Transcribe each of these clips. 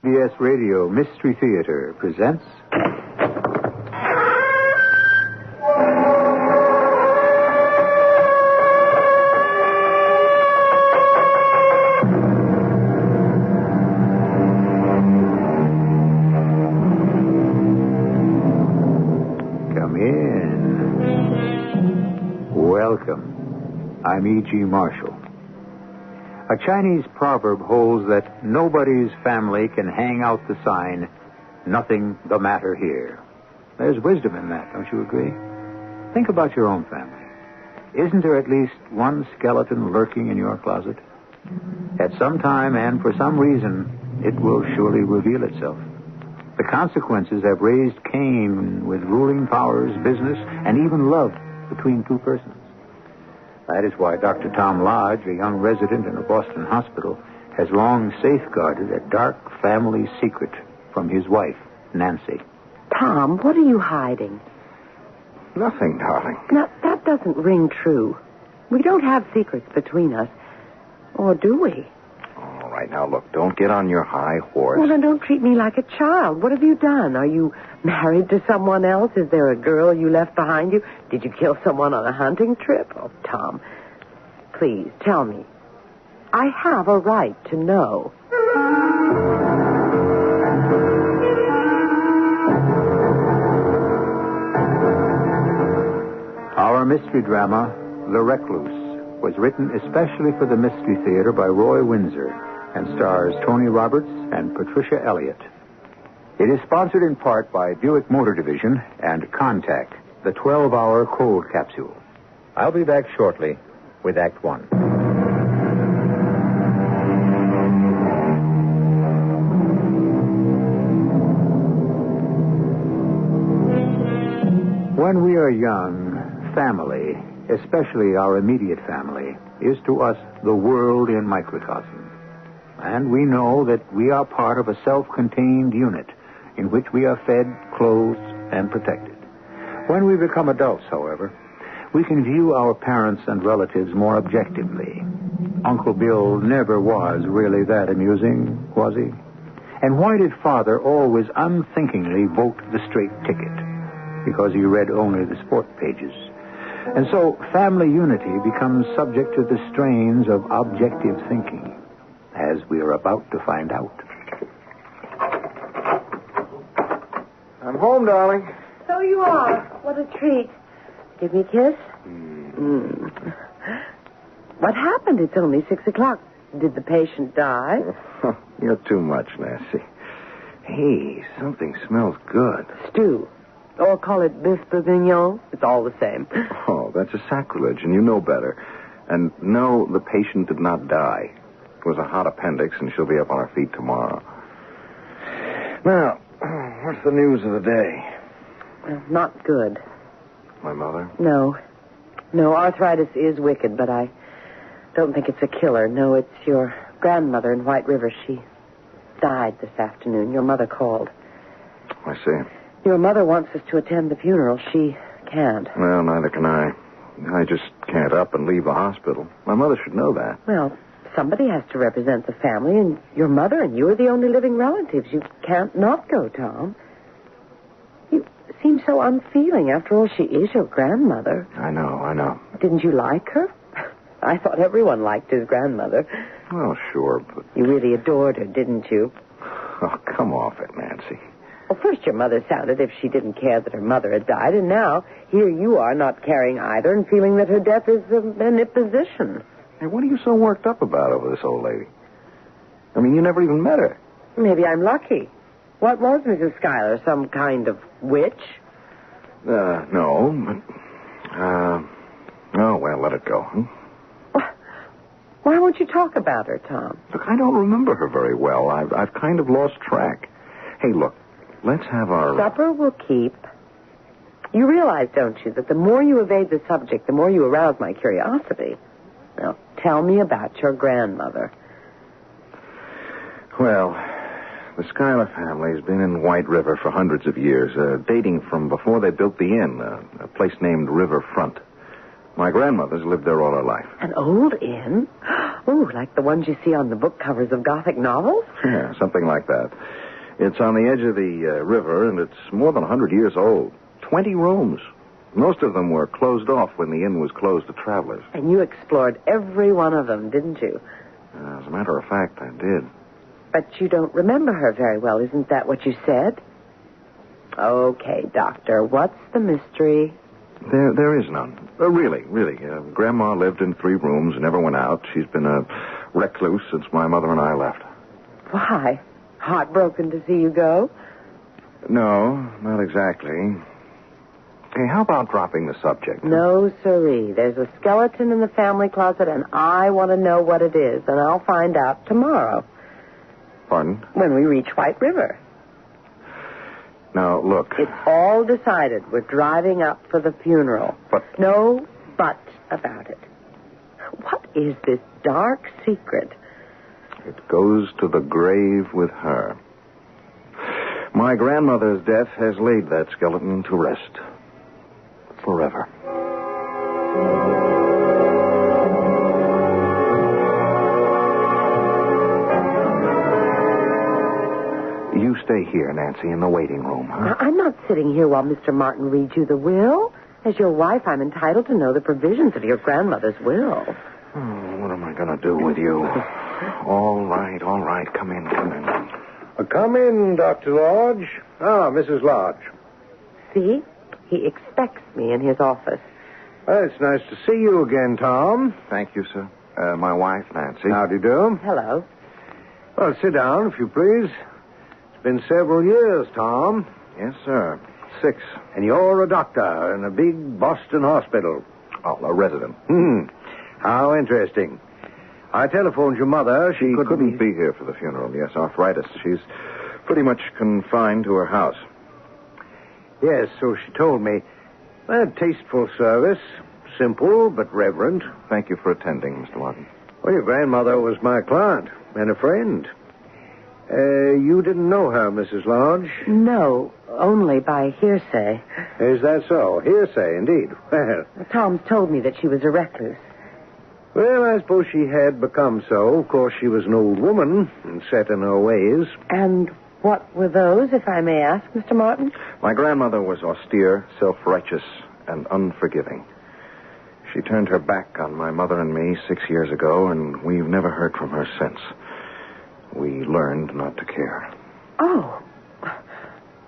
CBS Radio Mystery Theater presents... Come in. Welcome. I'm E.G. Marshall. A Chinese proverb holds that nobody's family can hang out the sign, "Nothing the matter here." There's wisdom in that, don't you agree? Think about your own family. Isn't there at least one skeleton lurking in your closet? At some time and for some reason, it will surely reveal itself. The consequences have raised Cain with ruling powers, business, and even love between two persons. That is why Dr. Tom Lodge, a young resident in a Boston hospital, has long safeguarded a dark family secret from his wife, Nancy. Tom, what are you hiding? Nothing, darling. Now, that doesn't ring true. We don't have secrets between us. Or do we? All right, now, look, don't get on your high horse. Well, then don't treat me like a child. What have you done? Are you married to someone else? Is there a girl you left behind you? Did you kill someone on a hunting trip? Oh, Tom, please, tell me. I have a right to know. Our mystery drama, The Recluse, was written especially for the Mystery Theater by Roy Windsor and stars Tony Roberts and Patricia Elliott. It is sponsored in part by Buick Motor Division and Contact, the 12-hour cold capsule. I'll be back shortly with Act One. When we are young, family, especially our immediate family, is to us the world in microcosm. And we know that we are part of a self-contained unit in which we are fed, clothed, and protected. When we become adults, however, we can view our parents and relatives more objectively. Uncle Bill never was really that amusing, was he? And why did Father always unthinkingly vote the straight ticket? Because he read only the sport pages. And so family unity becomes subject to the strains of objective thinking, as we are about to find out. I'm home, darling. So you are. What a treat. Give me a kiss? What happened? It's only 6 o'clock. Did the patient die? You're too much, Nancy. Hey, something smells good. Stew. Or call it beef bourguignon. It's all the same. Oh, that's a sacrilege, and you know better. And no, the patient did not die. It was a hot appendix, and she'll be up on her feet tomorrow. Now, what's the news of the day? Well, not good. My mother? No, arthritis is wicked, but I don't think it's a killer. No, it's your grandmother in White River. She died this afternoon. Your mother called. I see. Your mother wants us to attend the funeral. She can't. Well, neither can I. I just can't up and leave the hospital. My mother should know that. Well, somebody has to represent the family, and your mother and you are the only living relatives. You can't not go, Tom. You seem so unfeeling. After all, she is your grandmother. I know. Didn't you like her? I thought everyone liked his grandmother. Well, sure, but... You really adored her, didn't you? Oh, come off it, Nancy. Well, first your mother sounded as if she didn't care that her mother had died, and now here you are not caring either and feeling that her death is an imposition. Hey, what are you so worked up about over this old lady? I mean, you never even met her. Maybe I'm lucky. What was Mrs. Schuyler, some kind of witch? No, but... Oh, well, let it go. Huh? Why won't you talk about her, Tom? Look, I don't remember her very well. I've kind of lost track. Hey, look, let's have our... Supper will keep. You realize, don't you, that the more you evade the subject, the more you arouse my curiosity. Now, tell me about your grandmother. Well, the Schuyler family has been in White River for hundreds of years, dating from before they built the inn, a place named Riverfront. My grandmother's lived there all her life. An old inn? Ooh, like the ones you see on the book covers of Gothic novels? Yeah, something like that. It's on the edge of the river, and it's more than 100 years old. 20 rooms. Most of them were closed off when the inn was closed to travelers. And you explored every one of them, didn't you? As a matter of fact, I did. But you don't remember her very well. Isn't that what you said? Okay, Doctor, what's the mystery? There is none. Really. Grandma lived in 3 rooms, never went out. She's been a recluse since my mother and I left. Why? Heartbroken to see you go? No, not exactly. Hey, how about dropping the subject? No, siree. There's a skeleton in the family closet, and I want to know what it is, and I'll find out tomorrow. Pardon? When we reach White River. Now, look. It's all decided. We're driving up for the funeral. But... No but about it. What is this dark secret? It goes to the grave with her. My grandmother's death has laid that skeleton to rest. Forever. You stay here, Nancy, in the waiting room, huh? I'm not sitting here while Mr. Martin reads you the will. As your wife, I'm entitled to know the provisions of your grandmother's will. Oh, what am I going to do with you? All right. Come in. Come in, Dr. Lodge. Ah, Mrs. Lodge. See? He expects me in his office. Well, it's nice to see you again, Tom. Thank you, sir. My wife, Nancy. How do you do? Hello. Well, sit down, if you please. It's been several years, Tom. Yes, sir. 6. And you're a doctor in a big Boston hospital. Oh, a resident. How interesting. I telephoned your mother. She couldn't be here for the funeral. Yes, arthritis. She's pretty much confined to her house. Yes, so she told me. A tasteful service. Simple, but reverent. Thank you for attending, Mr. Martin. Well, your grandmother was my client and a friend. You didn't know her, Mrs. Lodge? No, only by hearsay. Is that so? Hearsay, indeed. Well, Tom's told me that she was a recluse. Well, I suppose she had become so. Of course, she was an old woman and set in her ways. And what were those, if I may ask, Mr. Martin? My grandmother was austere, self-righteous, and unforgiving. She turned her back on my mother and me 6 years ago, and we've never heard from her since. We learned not to care. Oh.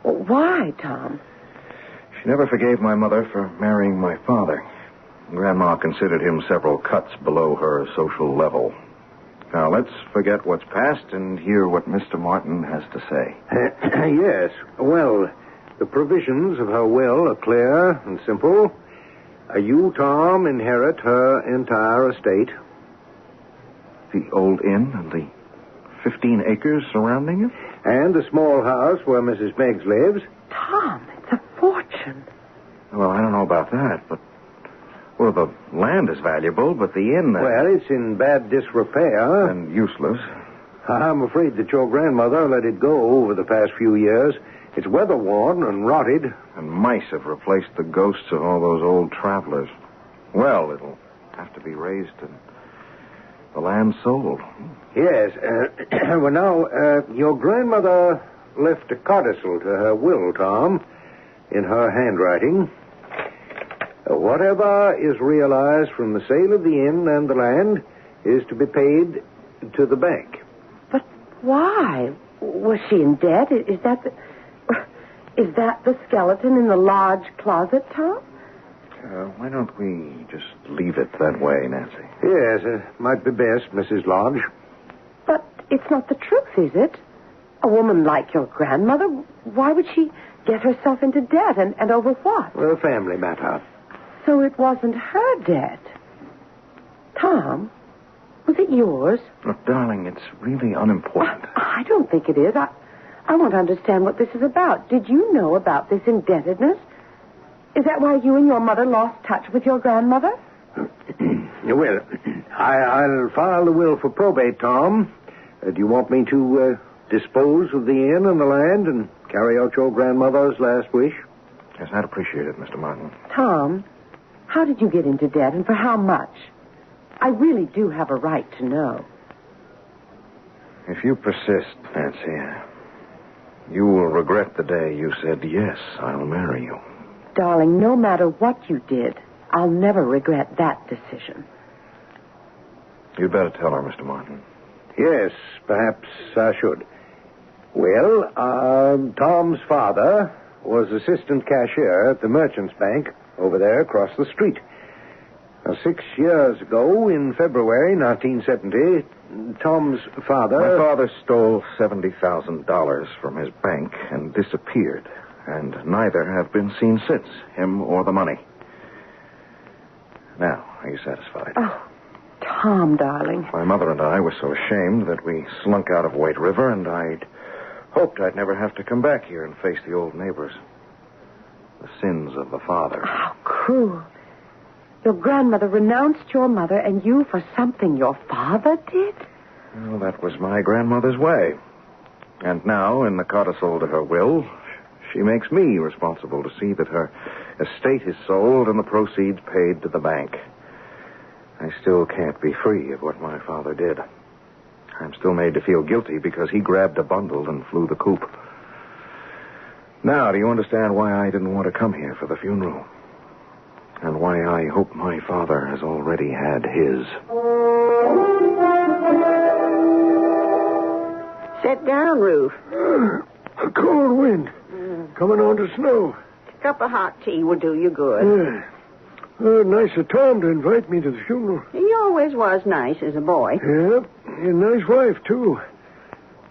Why, Tom? She never forgave my mother for marrying my father. Grandma considered him several cuts below her social level. Now, let's forget what's past and hear what Mr. Martin has to say. Yes. Well, the provisions of her will are clear and simple. You, Tom, inherit her entire estate. The old inn and the 15 acres surrounding it? And the small house where Mrs. Meggs lives. Tom, it's a fortune. Well, I don't know about that, but... Well, the land is valuable, but the inn... Well, it's in bad disrepair. And useless. I'm afraid that your grandmother let it go over the past few years. It's weather-worn and rotted. And mice have replaced the ghosts of all those old travelers. Well, it'll have to be raised and the land sold. Yes. Well, now, your grandmother left a codicil to her will, Tom, in her handwriting. Whatever is realized from the sale of the inn and the land is to be paid to the bank. But why? Was she in debt? Is that the skeleton in the large closet, Tom? Why don't we just leave it that way, Nancy? Yes, it might be best, Mrs. Lodge. But it's not the truth, is it? A woman like your grandmother, why would she get herself into debt and over what? A family matter. So it wasn't her debt. Tom, was it yours? Look, darling, it's really unimportant. I don't think it is. I want to understand what this is about. Did you know about this indebtedness? Is that why you and your mother lost touch with your grandmother? Well, I'll file the will for probate, Tom. Do you want me to dispose of the inn and the land and carry out your grandmother's last wish? Yes, I'd appreciate it, Mr. Martin. Tom, how did you get into debt and for how much? I really do have a right to know. If you persist, Nancy, you will regret the day you said, yes, I'll marry you. Darling, no matter what you did, I'll never regret that decision. You'd better tell her, Mr. Martin. Yes, perhaps I should. Well, Tom's father was assistant cashier at the Merchants Bank over there across the street. Now, 6 years ago, in February 1970, Tom's father... My father stole $70,000 from his bank and disappeared, and neither have been seen since, him or the money. Now, are you satisfied? Oh, Tom, darling. My mother and I were so ashamed that we slunk out of White River, and I'd hoped I'd never have to come back here and face the old neighbors. The sins of the father. How cruel. Your grandmother renounced your mother and you for something your father did? Well, that was my grandmother's way. And now, in the codicil to her will, she makes me responsible to see that her estate is sold and the proceeds paid to the bank. I still can't be free of what my father did. I'm still made to feel guilty because he grabbed a bundle and flew the coop. Now, do you understand why I didn't want to come here for the funeral? And why I hope my father has already had his. Sit down, Ruth. A cold wind. Coming on to snow. A cup of hot tea will do you good. Nice of Tom to invite me to the funeral. He always was nice as a boy. Yeah, a nice wife, too.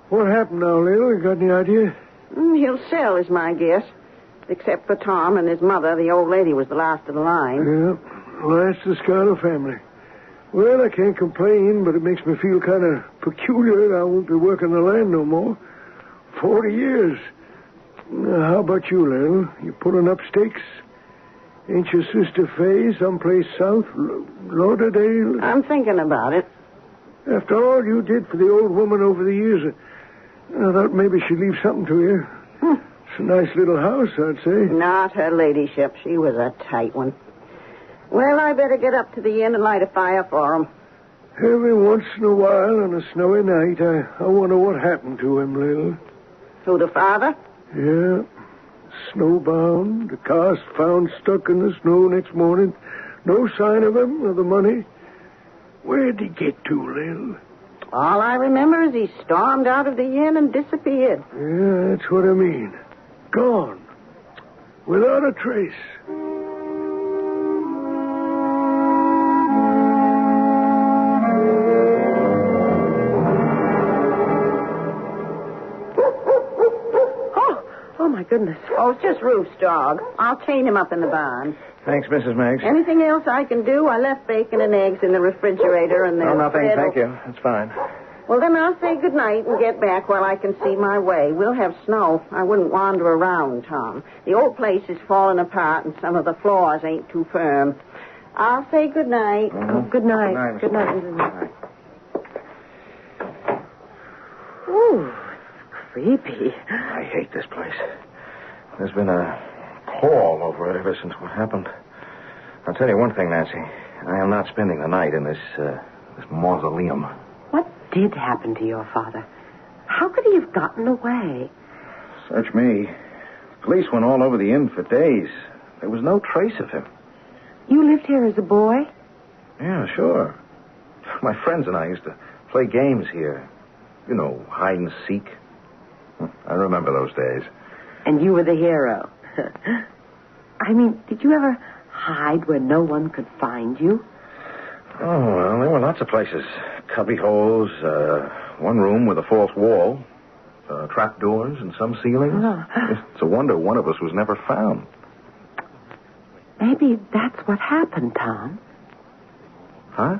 What happened now, Lil? You got any idea? He'll sell, is my guess. Except for Tom and his mother, the old lady was the last of the line. Yeah, well, that's the Schuyler family. Well, I can't complain, but it makes me feel kind of peculiar. I won't be working the land no more. 40 years. Now, how about you, Lil? You pulling up stakes? Ain't your sister Faye someplace south? Lauderdale? I'm thinking about it. After all you did for the old woman over the years, I thought maybe she'd leave something to you. It's a nice little house, I'd say. Not her ladyship. She was a tight one. Well, I better get up to the inn and light a fire for him. Every once in a while on a snowy night, I wonder what happened to him, Lil. Who, the father? Yeah. Snowbound. The car's found stuck in the snow next morning. No sign of him or the money. Where'd he get to, Lil? All I remember is he stormed out of the inn and disappeared. Yeah, that's what I mean. Gone. Without a trace. Oh, my goodness. Oh, it's just Ruth's dog. I'll chain him up in the barn. Thanks, Mrs. Meggs. Anything else I can do? I left bacon and eggs in the refrigerator and No, nothing. Thank you. That's fine. Well, then I'll say goodnight and get back while I can see my way. We'll have snow. I wouldn't wander around, Tom. The old place is falling apart and some of the floors ain't too firm. I'll say goodnight. Oh, good night. Good night, Good night. Ooh, it's creepy. I hate this place. There's been a pall over it ever since what happened. I'll tell you one thing, Nancy. I am not spending the night in this mausoleum. What did happen to your father? How could he have gotten away? Search me. Police went all over the inn for days. There was no trace of him. You lived here as a boy? Yeah, sure. My friends and I used to play games here. You know, hide and seek. I remember those days. And you were the hero. I mean, did you ever hide where no one could find you? Oh, well, there were lots of places. Cubby holes, one room with a false wall, trap doors and some ceilings. Oh. It's a wonder one of us was never found. Maybe that's what happened, Tom. Huh?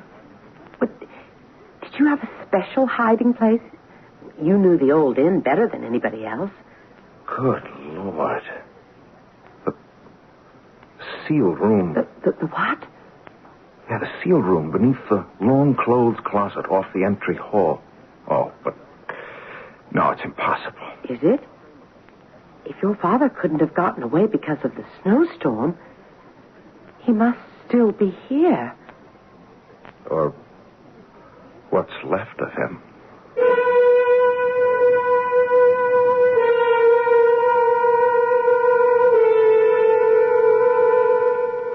But did you have a special hiding place? You knew the old inn better than anybody else. Good Lord. The sealed room. The what? Yeah, the sealed room beneath the long clothes closet off the entry hall. Oh, but... No, it's impossible. Is it? If your father couldn't have gotten away because of the snowstorm, he must still be here. Or what's left of him.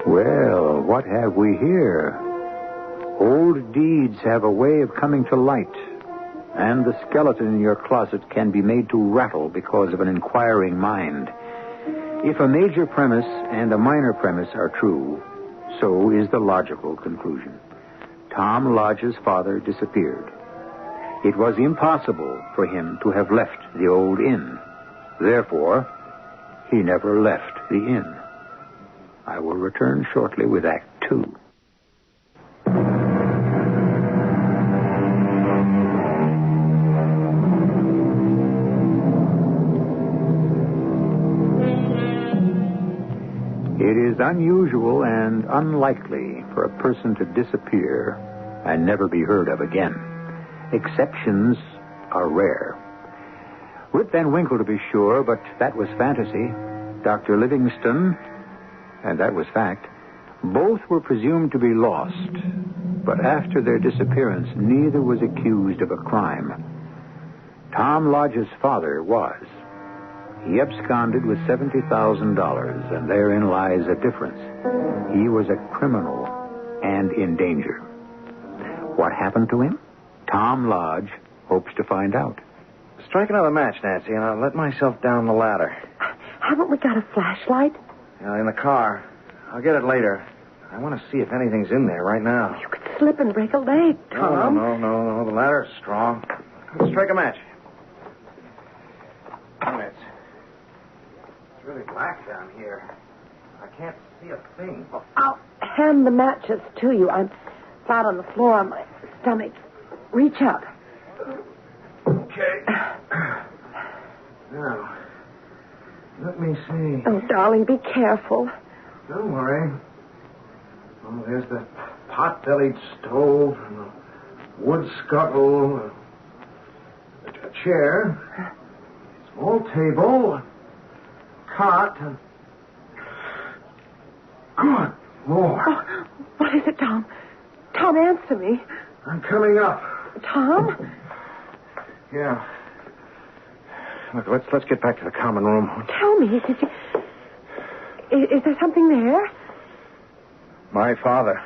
Well, what have we here? Old deeds have a way of coming to light, and the skeleton in your closet can be made to rattle because of an inquiring mind. If a major premise and a minor premise are true, so is the logical conclusion. Tom Lodge's father disappeared. It was impossible for him to have left the old inn. Therefore, he never left the inn. I will return shortly with Act 2. It is unusual and unlikely for a person to disappear and never be heard of again. Exceptions are rare. Rip Van Winkle, to be sure, but that was fantasy. Dr. Livingston, and that was fact. Both were presumed to be lost, but after their disappearance, neither was accused of a crime. Tom Lodge's father was. He absconded with $70,000, and therein lies a difference. He was a criminal and in danger. What happened to him? Tom Lodge hopes to find out. Strike another match, Nancy, and I'll let myself down the ladder. Haven't we got a flashlight? In the car. I'll get it later. I want to see if anything's in there right now. You could slip and break a leg, Tom. No. The ladder's strong. Strike a match. It's really black down here. I can't see a thing. I'll hand the matches to you. I'm flat on the floor on my stomach. Reach up. Okay. Now, let me see. Oh, darling, be careful. Don't worry. Oh, there's the pot-bellied stove and the wood scuttle, a chair, small table, cot, and... Good Lord. Oh, what is it, Tom? Tom, answer me. I'm coming up. Tom? Yeah. Look, let's get back to the common room. Tell me, did you... Is there something there? My father.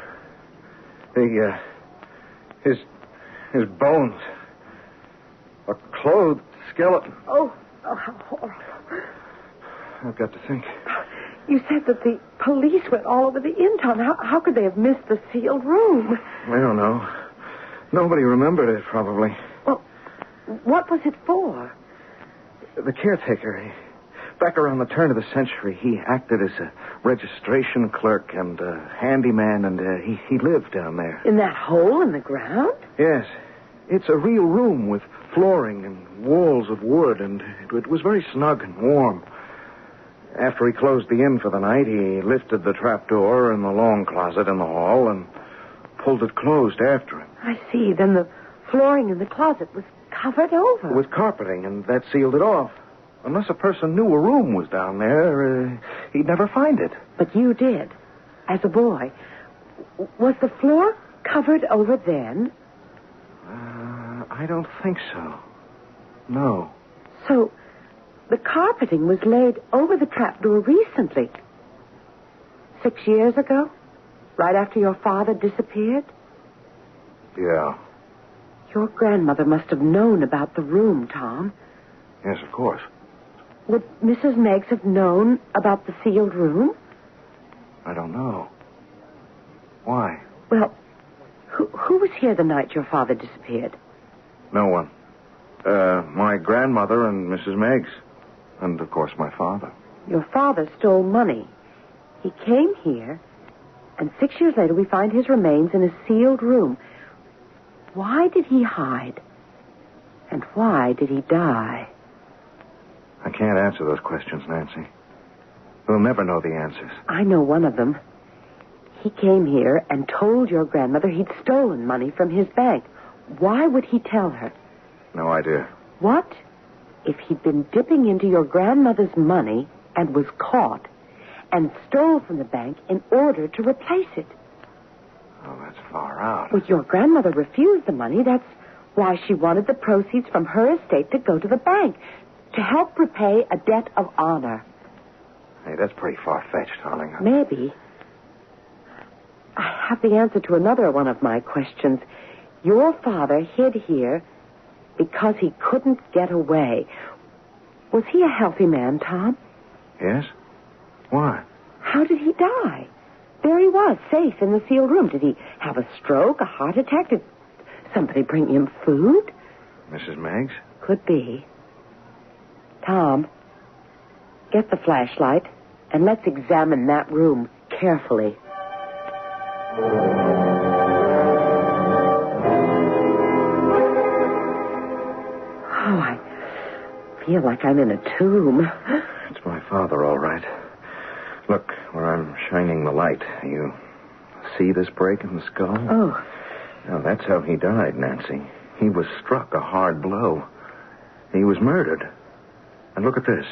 His bones. A clothed skeleton. Oh, how horrible. I've got to think. You said that the police went all over the inn, Tom. How could they have missed the sealed room? I don't know. Nobody remembered it, probably. Well, what was it for? The caretaker, back around the turn of the century, he acted as a registration clerk and a handyman, and he lived down there. In that hole in the ground? Yes. It's a real room with flooring and walls of wood, and it was very snug and warm. After he closed the inn for the night, he lifted the trapdoor in the long closet in the hall and pulled it closed after him. I see. Then the flooring in the closet was covered over. With carpeting, and that sealed it off. Unless a person knew a room was down there, he'd never find it. But you did, as a boy. Was the floor covered over then? I don't think so. No. So, the carpeting was laid over the trapdoor recently. 6 years ago? Right after your father disappeared? Yeah. Your grandmother must have known about the room, Tom. Yes, of course. Would Mrs. Meggs have known about the sealed room? I don't know. Why? Well, who was here the night your father disappeared? No one. My grandmother and Mrs. Meggs. And, of course, my father. Your father stole money. He came here, and 6 years later we find his remains in a sealed room. Why did he hide? And why did he die? I can't answer those questions, Nancy. We'll never know the answers. I know one of them. He came here and told your grandmother he'd stolen money from his bank. Why would he tell her? No idea. What if he'd been dipping into your grandmother's money and was caught and stole from the bank in order to replace it? Oh, that's far out. Well, your grandmother refused the money. That's why she wanted the proceeds from her estate to go to the bank, to help repay a debt of honor. Hey, that's pretty far-fetched, darling. Maybe. I have the answer to another one of my questions. Your father hid here because he couldn't get away. Was he a healthy man, Tom? Yes? Why? How did he die? There he was, safe in the sealed room. Did he have a stroke, a heart attack? Did somebody bring him food? Mrs. Meggs? Could be. Tom, get the flashlight and let's examine that room carefully. Oh, I feel like I'm in a tomb. It's my father, all right. Look, where I'm shining the light. You see this break in the skull? Oh. Now, that's how he died, Nancy. He was struck a hard blow. He was murdered. And look at this.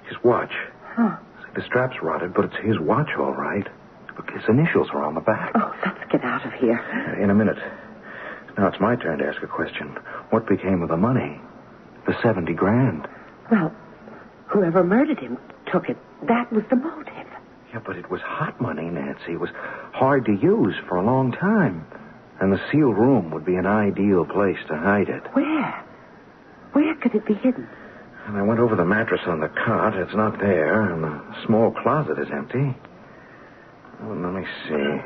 His watch. Huh. The strap's rotted, but it's his watch, all right. Look, his initials are on the back. Oh, let's get out of here. In a minute. Now it's my turn to ask a question. What became of the money? The $70,000. Well, whoever murdered him took it. That was the motive. Yeah, but it was hot money, Nancy. It was hard to use for a long time. And the sealed room would be an ideal place to hide it. Where? Where could it be hidden? And I went over the mattress on the cot. It's not there. And the small closet is empty. Oh, let me see.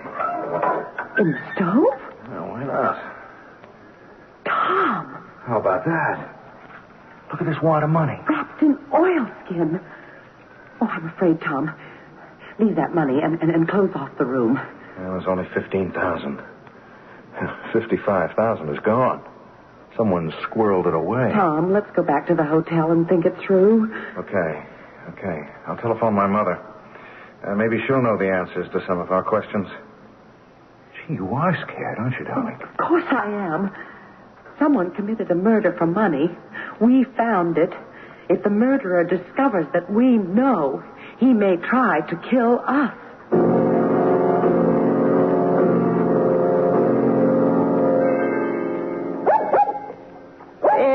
In the stove? Oh, why not? Tom! How about that? Look at this wad of money. Wrapped in oilskin. Oh, I'm afraid, Tom. Leave that money and close off the room. It was only $15,000. $55,000 is gone. Someone squirreled it away. Tom, let's go back to the hotel and think it through. Okay. I'll telephone my mother. Maybe she'll know the answers to some of our questions. Gee, you are scared, aren't you, darling? Of course I am. Someone committed a murder for money. We found it. If the murderer discovers that we know, he may try to kill us.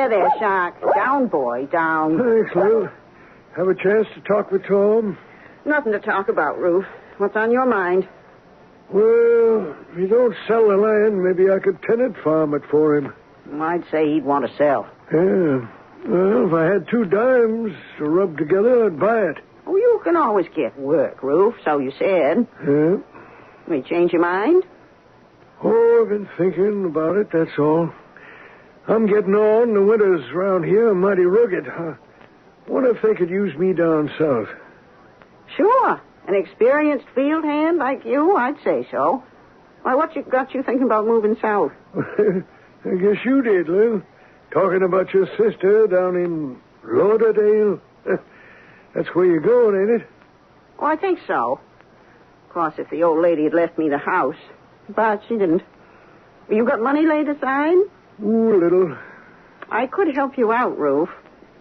There, Shark. Down, boy, down. Thanks, Lil. Have a chance to talk with Tom? Nothing to talk about, Ruth. What's on your mind? Well, if you don't sell the land, maybe I could tenant farm it for him. I'd say he'd want to sell. Yeah. Well, if I had 2 dimes to rub together, I'd buy it. Oh, you can always get work, Ruth, so you said. Yeah. Will you change your mind? Oh, I've been thinking about it, that's all. I'm getting on. The winters around here are mighty rugged. What if they could use me down south? Sure. An experienced field hand like you, I'd say so. Why, what got you thinking about moving south? I guess you did, Lil. Talking about your sister down in Lauderdale. That's where you're going, ain't it? Oh, I think so. Of course, if the old lady had left me the house. But she didn't. You got money laid aside? Ooh, a little. I could help you out, Ruth.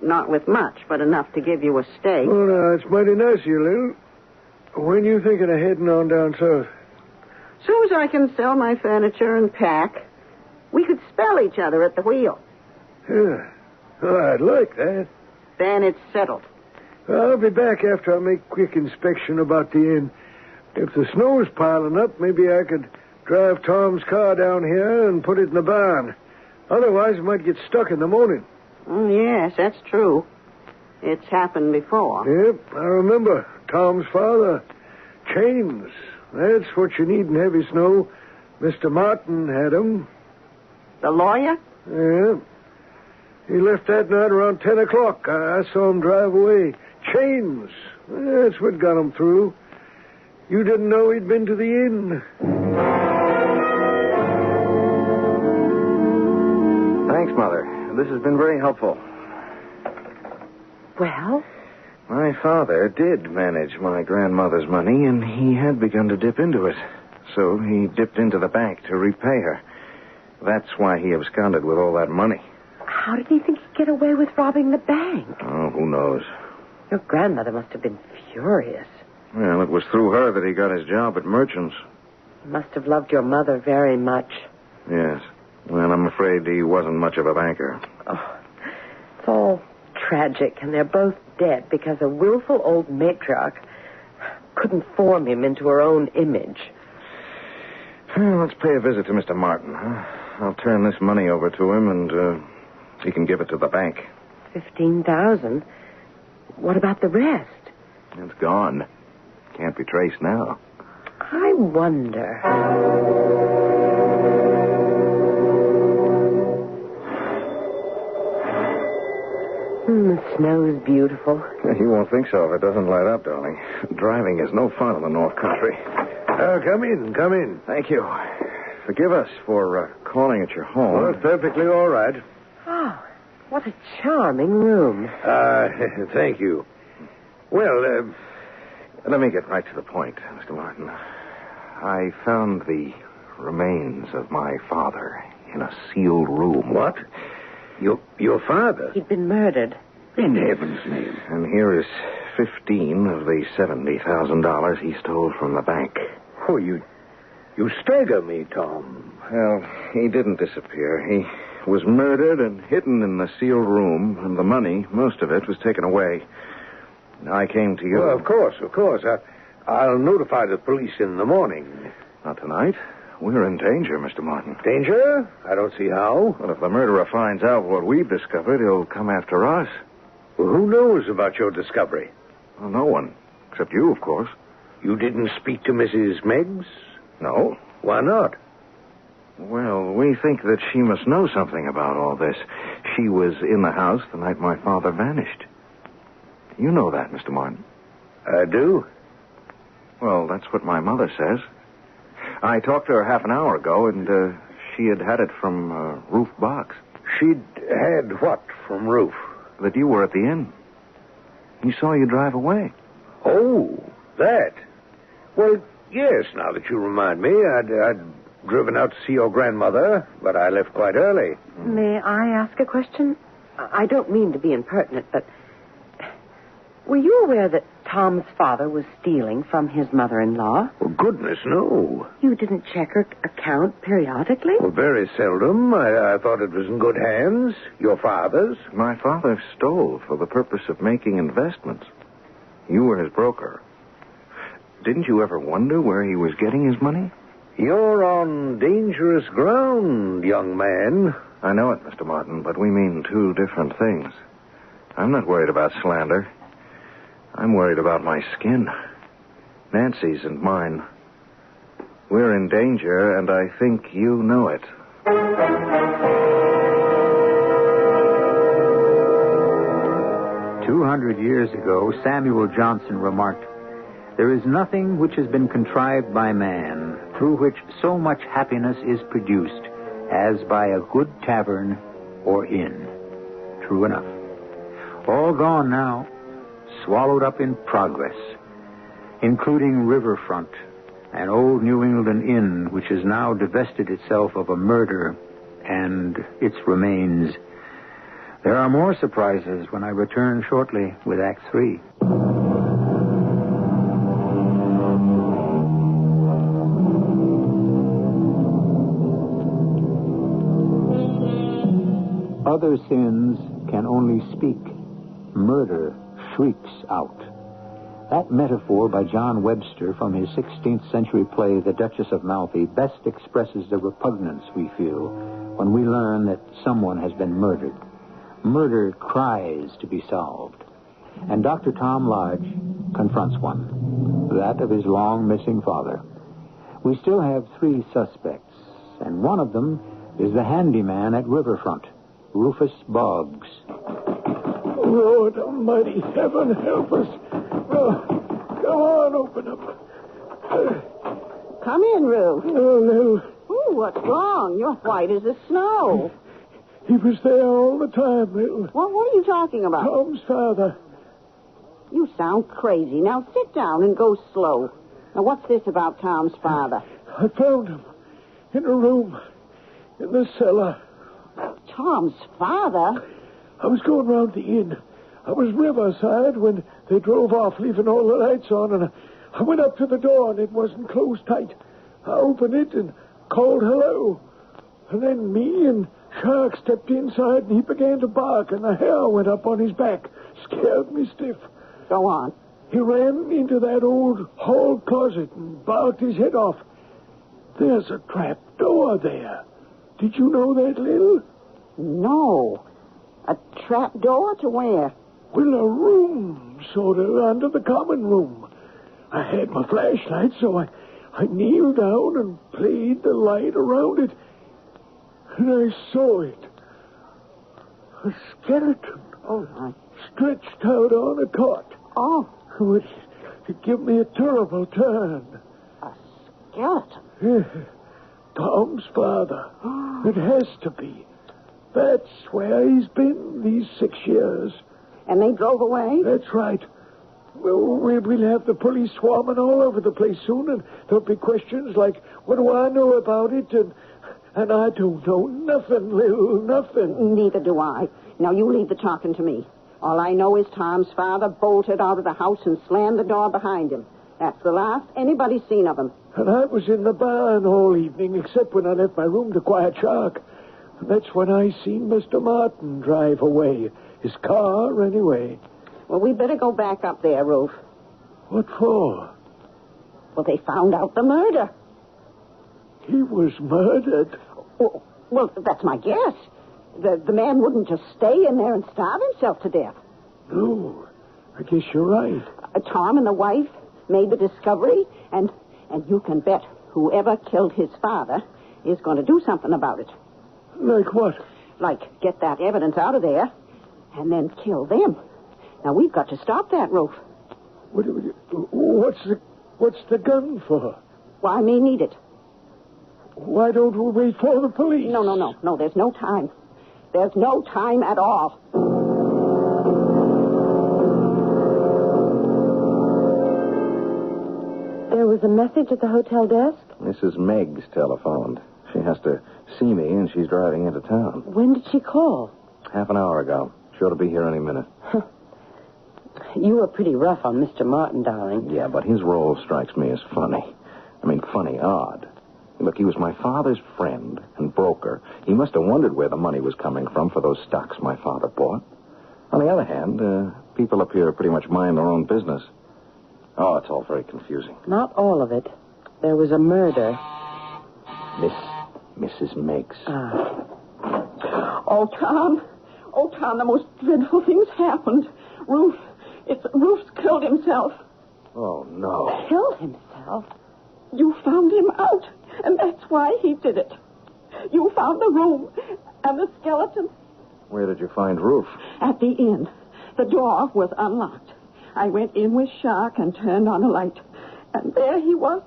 Not with much, but enough to give you a stake. Oh, no, it's mighty nice of you, Lil. When you thinking of heading on down south? As soon as I can sell my furniture and pack, we could spell each other at the wheel. Yeah. Oh, I'd like that. Then it's settled. I'll be back after I make quick inspection about the inn. If the snow's piling up, maybe I could drive Tom's car down here and put it in the barn. Otherwise, it might get stuck in the morning. Yes, that's true. It's happened before. Yep, I remember. Tom's father. Chains. That's what you need in heavy snow. Mr. Martin had 'em. The lawyer? Yeah. He left that night around 10 o'clock. I saw him drive away. Chains. That's what got him through. You didn't know he'd been to the inn. Thanks, Mother. This has been very helpful. Well? My father did manage my grandmother's money, and he had begun to dip into it. So he dipped into the bank to repay her. That's why he absconded with all that money. How did he think he'd get away with robbing the bank? Oh, who knows? Your grandmother must have been furious. Well, it was through her that he got his job at Merchant's. He must have loved your mother very much. Yes. Well, I'm afraid he wasn't much of a banker. Oh, it's all tragic, and they're both dead because a willful old matriarch couldn't form him into her own image. Well, let's pay a visit to Mr. Martin, huh? I'll turn this money over to him, and he can give it to the bank. 15,000? What about the rest? It's gone. Can't be traced now. I wonder. The snow is beautiful. You won't think so if it doesn't light up, darling. Driving is no fun in the North Country. Come in. Thank you. Forgive us for calling at your home. Well, it's perfectly all right. Oh, what a charming room. Thank you. Well, Let me get right to the point, Mr. Martin. I found the remains of my father in a sealed room. What? Your father? He'd been murdered. In heaven's name. And here is 15 of the $70,000 he stole from the bank. Oh, you stagger me, Tom. Well, he didn't disappear. He was murdered and hidden in the sealed room, and the money, most of it, was taken away. I came to you. Well, of course. I'll notify the police in the morning. Not tonight. We're in danger, Mr. Martin. Danger? I don't see how. Well, if the murderer finds out what we've discovered, he'll come after us. Well, who knows about your discovery? Well, no one. Except you, of course. You didn't speak to Mrs. Meggs? No. Why not? Well, we think that she must know something about all this. She was in the house the night my father vanished. You know that, Mr. Martin. I do. Well, that's what my mother says. I talked to her half an hour ago, and she had it from Roof Box. She'd had what from Roof? That you were at the inn. He saw you drive away. Oh, that. Well, yes, now that you remind me, I'd driven out to see your grandmother, but I left quite early. May I ask a question? I don't mean to be impertinent, but were you aware that Tom's father was stealing from his mother-in-law? Well, goodness, no. You didn't check her account periodically? Well, very seldom. I thought it was in good hands. Your father's. My father stole for the purpose of making investments. You were his broker. Didn't you ever wonder where he was getting his money? You're on dangerous ground, young man. I know it, Mr. Martin, but we mean two different things. I'm not worried about slander. I'm worried about my skin. Nancy's and mine. We're in danger, and I think you know it. 200 years ago, Samuel Johnson remarked, "There is nothing which has been contrived by man, through which so much happiness is produced, as by a good tavern or inn." True enough. All gone now, swallowed up in progress, including Riverfront, an old New England inn which has now divested itself of a murder and its remains. There are more surprises when I return shortly with Act 3. Other sins can only speak. Murder shrieks out. That metaphor by John Webster from his 16th century play, The Duchess of Malfi, best expresses the repugnance we feel when we learn that someone has been murdered. Murder cries to be solved. And Dr. Tom Lodge confronts one, that of his long-missing father. We still have 3 suspects, and one of them is the handyman at Riverfront, Rufus Boggs. Lord Almighty, heaven help us. Come on, open up. Come in, Roo. Oh, Lil. Ooh, what's wrong? You're white as the snow. He was there all the time, Lil. What are you talking about? Tom's father. You sound crazy. Now sit down and go slow. Now, what's this about Tom's father? I found him in a room in the cellar. Tom's father? I was going round the inn. I was riverside when they drove off, leaving all the lights on, and I went up to the door, and it wasn't closed tight. I opened it and called hello. And then me and Shark stepped inside, and he began to bark, and the hair went up on his back. Scared me stiff. Go on. He ran into that old hall closet and barked his head off. There's a trap door there. Did you know that, Lil? No. A trap door to where? Well, a room, sort of, under the common room. I had my flashlight, so I kneeled down and played the light around it. And I saw it. A skeleton. Oh, my. Stretched out on a cot. Oh, It gave me a terrible turn. a skeleton. Yeah. Tom's father. It has to be. That's where he's been these 6 years. And they drove away? That's right. Well, we'll have the police swarming all over the place soon, and there'll be questions like, what do I know about it? And I don't know nothing, Lil, nothing. Neither do I. Now, you leave the talking to me. All I know is Tom's father bolted out of the house and slammed the door behind him. That's the last anybody's seen of him. And I was in the barn all evening, except when I left my room to quiet Shark. And that's when I seen Mr. Martin drive away. His car, anyway. Well, we better go back up there, Ruth. What for? Well, they found out the murder. He was murdered. Well, that's my guess. The man wouldn't just stay in there and starve himself to death. No, I guess you're right. Tom and the wife made the discovery, and you can bet whoever killed his father is going to do something about it. Like what? Like get that evidence out of there and then kill them. Now, we've got to stop that, Ruth. What's the gun for? Why, may need it. Why don't we wait for the police? No, there's no time. There's no time at all. There was a message at the hotel desk? Mrs. Meggs telephoned. She has to see me, and she's driving into town. When did she call? Half an hour ago. Sure to be here any minute. You were pretty rough on Mr. Martin, darling. Yeah, but his role strikes me as funny. I mean, funny odd. Look, he was my father's friend and broker. He must have wondered where the money was coming from for those stocks my father bought. On the other hand, people up here pretty much mind their own business. Oh, it's all very confusing. Not all of it. There was a murder. Mrs. Meggs. Oh, Tom, the most dreadful thing's happened. Ruth's killed himself. Oh, no. Killed himself? You found him out, and that's why he did it. You found the room and the skeleton. Where did you find Ruth? At the inn. The door was unlocked. I went in with Shark and turned on a light. And there he was,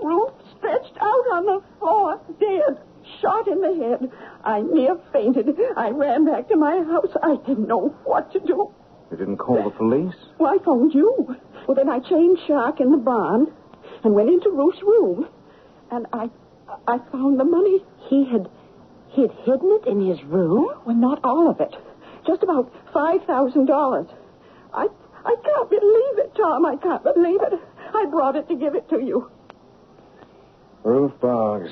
Ruth stretched out on the floor, dead, shot in the head. I near fainted. I ran back to my house. I didn't know what to do. You didn't call the police? Well, I phoned you. Well, then I chained Shark in the barn and went into Ruth's room. And I found the money. He had hidden it in his room? Well, not all of it. Just about $5,000. I can't believe it, Tom. I can't believe it. I brought it to give it to you. Ruth Boggs.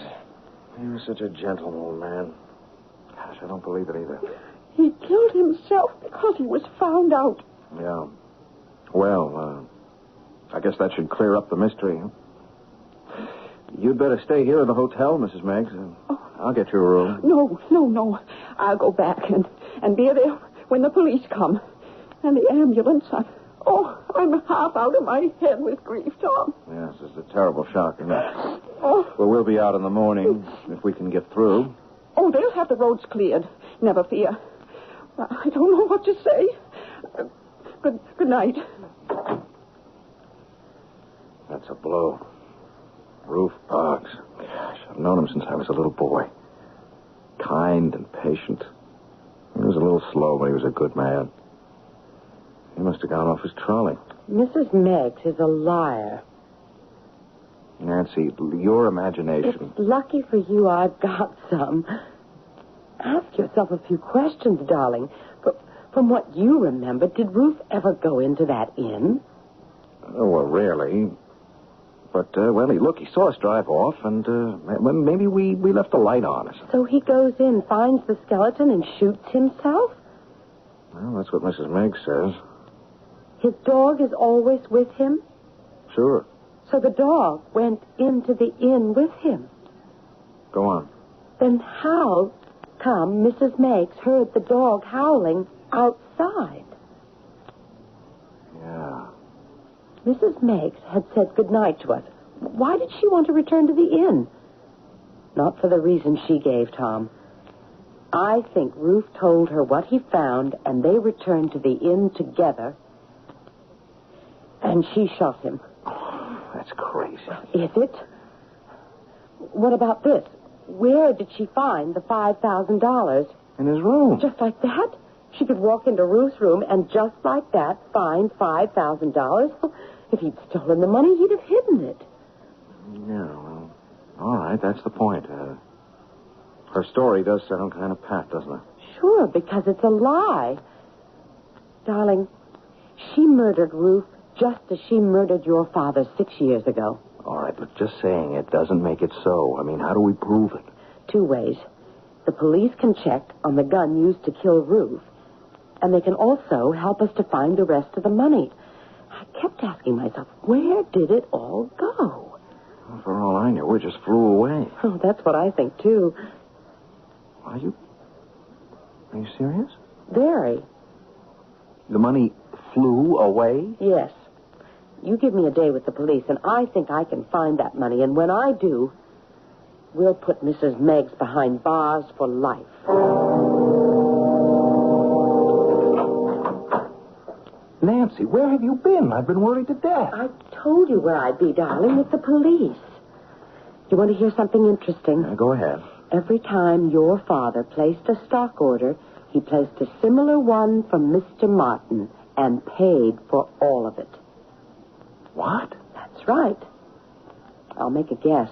He was such a gentle old man. Gosh, I don't believe it either. He killed himself because he was found out. Yeah. Well, I guess that should clear up the mystery. You'd better stay here in the hotel, Mrs. Meggs. I'll get you a room. No. I'll go back and be there when the police come. And the ambulance. I'm half out of my head with grief, Tom. Yes, it's a terrible shock, isn't it? Oh. Well, we'll be out in the morning if we can get through. Oh, they'll have the roads cleared. Never fear. I don't know what to say. Good night. That's a blow. Ruth Boggs. Gosh, I've known him since I was a little boy. Kind and patient. He was a little slow, but he was a good man. He must have gone off his trolley. Mrs. Meggs is a liar. Nancy, your imagination... It's lucky for you I've got some. Ask yourself a few questions, darling. From what you remember, did Ruth ever go into that inn? Oh, well, rarely. But, he saw us drive off, and maybe we left the light on or something. So he goes in, finds the skeleton, and shoots himself? Well, that's what Mrs. Meigs says. His dog is always with him? Sure. So the dog went into the inn with him? Go on. Then how come Mrs. Meigs heard the dog howling outside? Yeah. Mrs. Meigs had said goodnight to us. Why did she want to return to the inn? Not for the reason she gave, Tom. I think Ruth told her what he found, and they returned to the inn together, and she shot him. Oh, that's crazy. Is it? What about this? Where did she find the $5,000? In his room. Just like that? She could walk into Ruth's room and just like that find $5,000? If he'd stolen the money, he'd have hidden it. Yeah, well, all right, that's the point. Her story does sound kind of pat, doesn't it? Sure, because it's a lie. Darling, she murdered Ruth just as she murdered your father 6 years ago. All right, but just saying it doesn't make it so. I mean, how do we prove it? 2 ways. The police can check on the gun used to kill Ruth, and they can also help us to find the rest of the money. I kept asking myself, where did it all go? Well, for all I knew, it just flew away. Oh, that's what I think, too. Are you serious? Very. The money flew away? Yes. You give me a day with the police, and I think I can find that money. And when I do, we'll put Mrs. Meigs behind bars for life. Nancy, where have you been? I've been worried to death. I told you where I'd be, darling, with the police. You want to hear something interesting? Go ahead. Every time your father placed a stock order, he placed a similar one from Mr. Martin and paid for all of it. What? That's right. I'll make a guess.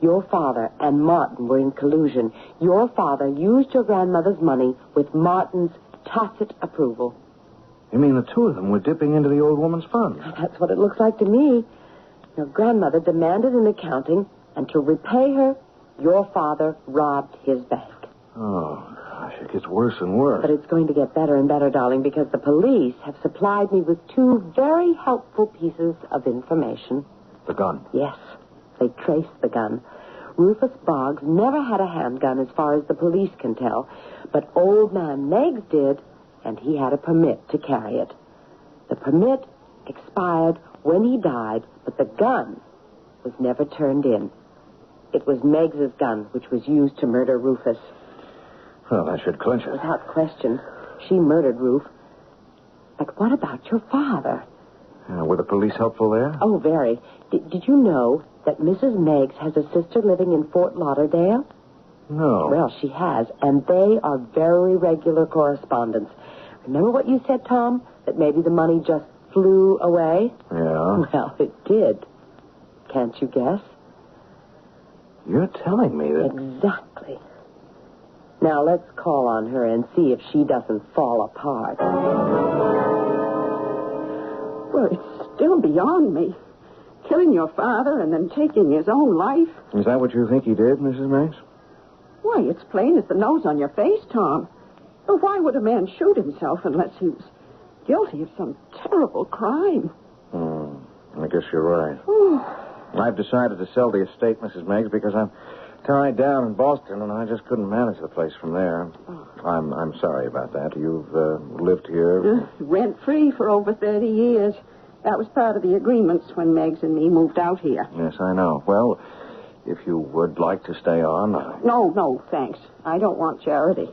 Your father and Martin were in collusion. Your father used your grandmother's money with Martin's tacit approval. You mean the two of them were dipping into the old woman's funds? That's what it looks like to me. Your grandmother demanded an accounting, and to repay her, your father robbed his bank. Oh, gosh, it gets worse and worse. But it's going to get better and better, darling, because the police have supplied me with 2 very helpful pieces of information. The gun? Yes, they traced the gun. Rufus Boggs never had a handgun as far as the police can tell, but old man Meigs did, and he had a permit to carry it. The permit expired when he died, but the gun was never turned in. It was Meigs' gun, which was used to murder Rufus. Well, that should clinch it. Without question, she murdered Ruth. But what about your father? Were the police helpful there? Oh, very. Did you know that Mrs. Meigs has a sister living in Fort Lauderdale? No. Well, she has, and they are very regular correspondents. Remember what you said, Tom? That maybe the money just flew away? Yeah. Well, it did. Can't you guess? You're telling me that... Exactly. Now, let's call on her and see if she doesn't fall apart. Well, it's still beyond me. Killing your father and then taking his own life. Is that what you think he did, Mrs. Meigs? Why, it's plain as the nose on your face, Tom. But why would a man shoot himself unless he was guilty of some terrible crime? I guess you're right. I've decided to sell the estate, Mrs. Meigs, because I'm tied down in Boston, and I just couldn't manage the place from there. I'm sorry about that. You've lived here... Rent-free for over 30 years. That was part of the agreements when Meigs and me moved out here. Yes, I know. Well, if you would like to stay on... No, thanks. I don't want charity.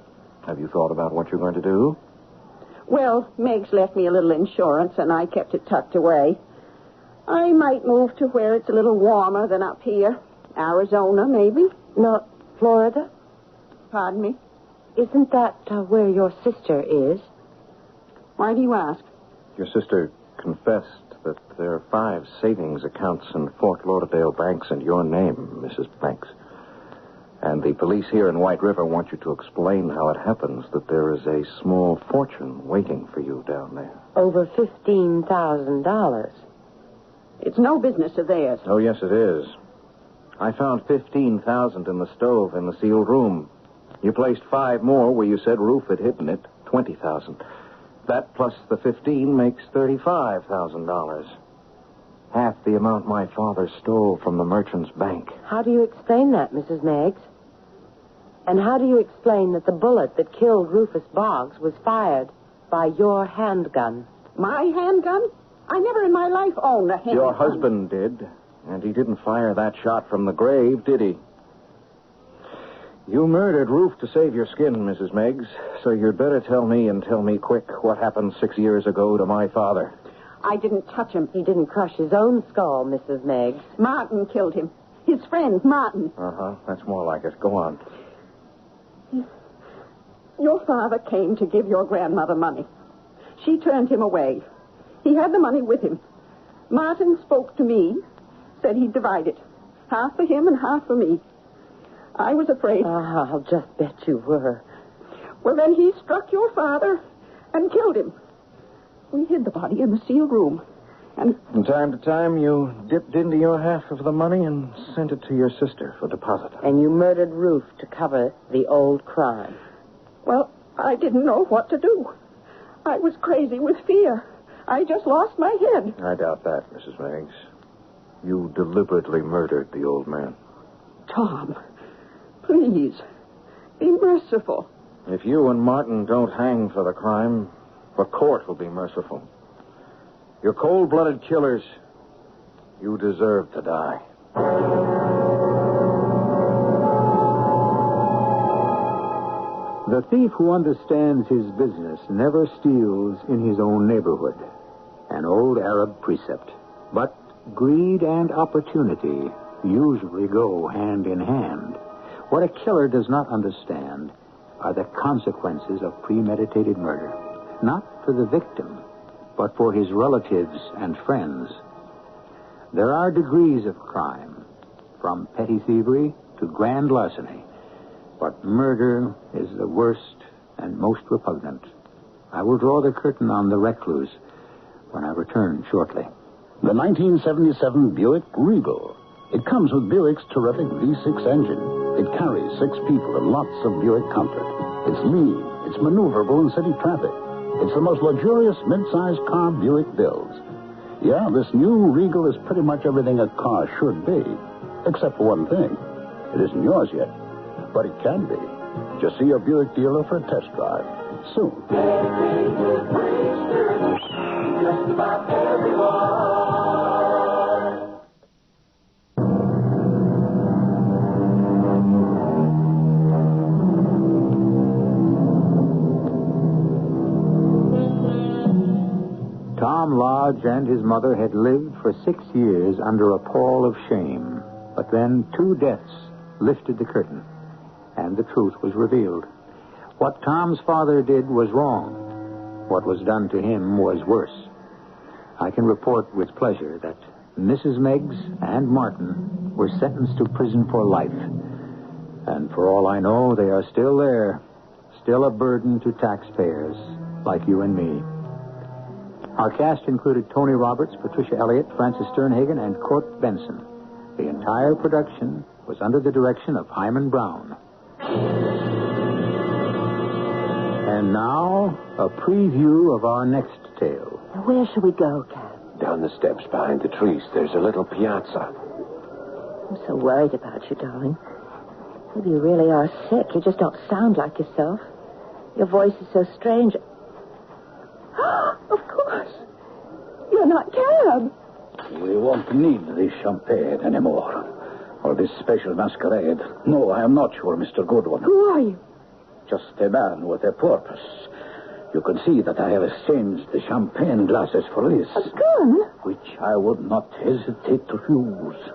Have you thought about what you're going to do? Well, Meigs left me a little insurance, and I kept it tucked away. I might move to where it's a little warmer than up here. Arizona, maybe. Not Florida? Pardon me? Isn't that where your sister is? Why do you ask? Your sister confessed that there are 5 savings accounts in Fort Lauderdale banks in your name, Mrs. Banks. And the police here in White River want you to explain how it happens that there is a small fortune waiting for you down there. Over $15,000. It's no business of theirs. Oh, yes, it is. I found $15,000 in the stove in the sealed room. You placed 5 more where you said Roof had hidden it, $20,000. That plus the 15 makes $35,000. Half the amount my father stole from the merchant's bank. How do you explain that, Mrs. Meggs? And how do you explain that the bullet that killed Rufus Boggs was fired by your handgun? My handgun? I never in my life owned a handgun. Your husband did, and he didn't fire that shot from the grave, did he? You murdered Roof to save your skin, Mrs. Meggs, so you'd better tell me, and tell me quick, what happened 6 years ago to my father. I didn't touch him. He didn't crush his own skull, Mrs. Meggs. Martin killed him. His friend, Martin. Uh-huh. That's more like it. Go on. Your father came to give your grandmother money. She turned him away. He had the money with him. Martin spoke to me, said he'd divide it. Half for him and half for me. I was afraid. I'll just bet you were. Well, then he struck your father and killed him. We hid the body in the sealed room. And from time to time, you dipped into your half of the money and sent it to your sister for deposit. And you murdered Roof to cover the old crime. Well, I didn't know what to do. I was crazy with fear. I just lost my head. I doubt that, Mrs. Meggs. You deliberately murdered the old man. Tom, please, be merciful. If you and Martin don't hang for the crime, the court will be merciful. You're cold-blooded killers. You deserve to die. The thief who understands his business never steals in his own neighborhood. An old Arab precept. But greed and opportunity usually go hand in hand. What a killer does not understand are the consequences of premeditated murder. Not for the victim, but for his relatives and friends. There are degrees of crime, from petty thievery to grand larceny. But murder is the worst and most repugnant. I will draw the curtain on the Recluse when I return shortly. The 1977 Buick Regal. It comes with Buick's terrific V6 engine. It carries 6 people and lots of Buick comfort. It's lean. It's maneuverable in city traffic. It's the most luxurious mid-sized car Buick builds. Yeah, this new Regal is pretty much everything a car should be. Except for one thing. It isn't yours yet. But it can be. Just see your Buick dealer for a test drive. Soon. Just about everyone. Tom Lodge and his mother had lived for 6 years under a pall of shame. But then 2 deaths lifted the curtain, and the truth was revealed. What Tom's father did was wrong. What was done to him was worse. I can report with pleasure that Mrs. Meggs and Martin were sentenced to prison for life. And for all I know, they are still there, still a burden to taxpayers like you and me. Our cast included Tony Roberts, Patricia Elliott, Francis Sternhagen, and Court Benson. The entire production was under the direction of Hyman Brown. And now, a preview of our next tale. Where shall we go, Cat? Down the steps behind the trees, there's a little piazza. I'm so worried about you, darling. Maybe you really are sick. You just don't sound like yourself. Your voice is so strange. Of course. You're not Cab. We won't need this champagne anymore. Or this special masquerade. No, I am not your Mr. Goodwin. Who are you? Just a man with a purpose. You can see that I have exchanged the champagne glasses for this. A gun? Which I would not hesitate to use.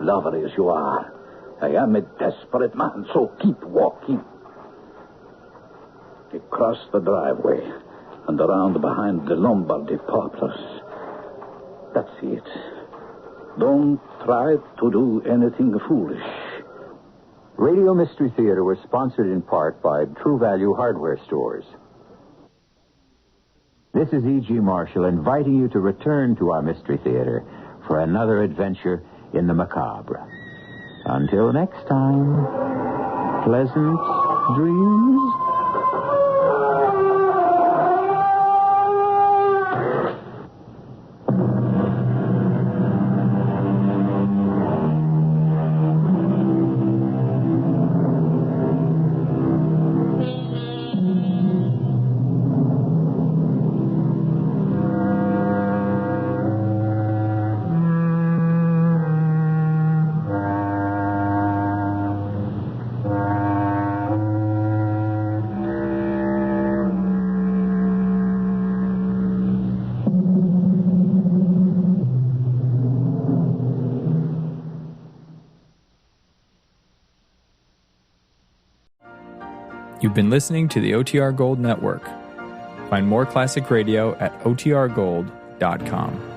Lovely as you are, I am a desperate man, so keep walking. Across the driveway and around behind the Lombardy poplars. That's it. Don't try to do anything foolish. Radio Mystery Theater was sponsored in part by True Value Hardware Stores. This is E.G. Marshall inviting you to return to our Mystery Theater for another adventure in the macabre. Until next time, pleasant dreams. You've been listening to the OTR Gold Network. Find more classic radio at otrgold.com.